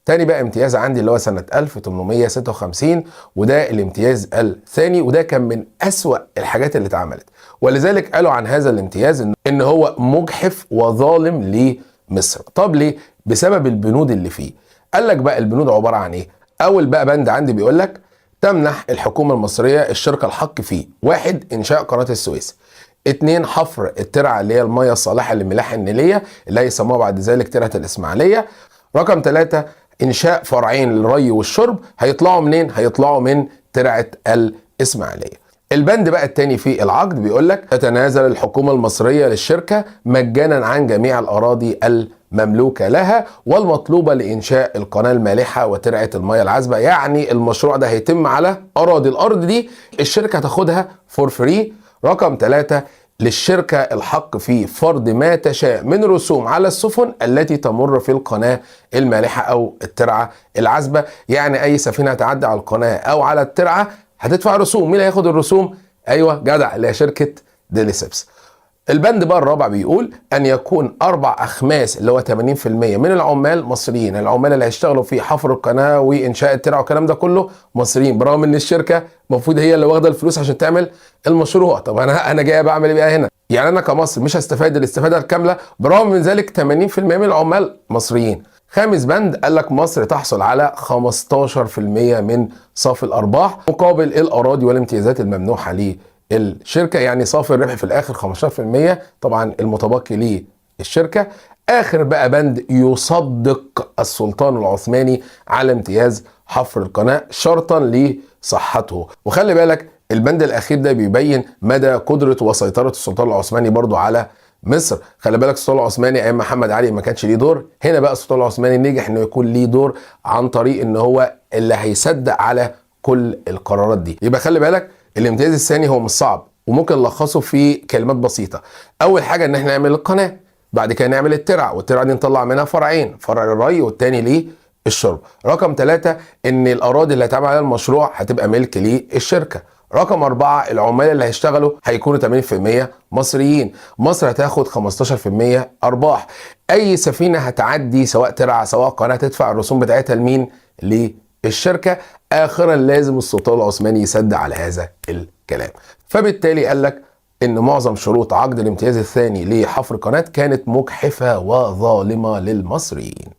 تاني بقى امتياز عندي اللي هو سنة 1856، وده الامتياز الثاني، وده كان من أسوأ الحاجات اللي اتعملت، ولذلك قالوا عن هذا الامتياز إن هو مجحف وظالم لمصر. طب ليه؟ بسبب البنود اللي فيه. قال لك بقى البنود عبارة عن إيه؟ أول بقى بند عندي بيقول لك تمنح الحكومة المصرية الشركة الحق فيه: 1. إنشاء قناة السويس. 2. حفر الترعة اللي هي المياه الصالحة للملاحة النيلية اللي هيسموها بعد ذلك ترعة الإسماعيلية. رقم 3. إنشاء فرعين للري والشرب، هيطلعوا منين؟ هيطلعوا من ترعة الإسماعيلية. البند بقى التاني في العقد بيقول لك تتنازل الحكومة المصرية للشركة مجانا عن جميع الأراضي المملوكة لها والمطلوبة لإنشاء القناة المالحة وترعة المياه العذبة. يعني المشروع ده هيتم على أراضي، الأرض دي الشركة هتاخدها فور فري. رقم 3. للشركة الحق في فرض ما تشاء من رسوم على السفن التي تمر في القناة المالحة أو الترعة العذبة. يعني أي سفينة تعدي على القناة أو على الترعة هتدفع رسوم. مين اللي هياخد الرسوم؟ أيوة جدع، اللي هي شركة ديليسيبس. البند بقى الرابع بيقول أن يكون 4 أخماس اللي هو 80% من العمال مصريين. العمال اللي هيشتغلوا في حفر القناة وإنشاء الترع والكلام ده كله مصريين، برغم إن الشركة المفروض هي اللي واخدة الفلوس عشان تعمل المشروع. طب أنا جاي بعمل إيه بقى هنا؟ يعني أنا كمصر مش هستفاد الاستفادة الكاملة، برغم من ذلك 80% من العمال مصريين. خامس بند قال لك مصر تحصل على 15% من صافي الأرباح مقابل الأراضي والامتيازات الممنوحة الشركة، يعني صافي الربح في الآخر 15%، طبعا المتبقي للشركة. آخر بقى بند يصدق السلطان العثماني على امتياز حفر القناة شرطا لصحته. وخلي بالك البند الأخير ده بيبين مدى قدرة وسيطرة السلطان العثماني برضو على مصر. خلي بالك السلطان العثماني ايام محمد علي ما كانش ليه دور، هنا بقى السلطان العثماني نجح انه يكون ليه دور عن طريق ان هو اللي هيصدق على كل القرارات دي. يبقى خلي بالك الامتياز الثاني هو مش صعب وممكن نلخصه في كلمات بسيطه. اول حاجه ان احنا نعمل القناه، بعد كده نعمل الترع، والترع دي نطلع منها فرعين، فرع للري والتاني للشرب. رقم 3 ان الاراضي اللي هيتعمل عليها المشروع هتبقى ملك للشركه. رقم 4 العمال اللي هيشتغلوا هيكونوا 80% مصريين، مصر هتاخد 15% ارباح. اي سفينه هتعدي سواء ترعه سواء قناه تدفع الرسوم بتاعتها لمين؟ للشركه. اخرا لازم السلطان العثماني يصدق على هذا الكلام. فبالتالي قال لك ان معظم شروط عقد الامتياز الثاني لحفر قناه كانت مجحفه وظالمه للمصريين.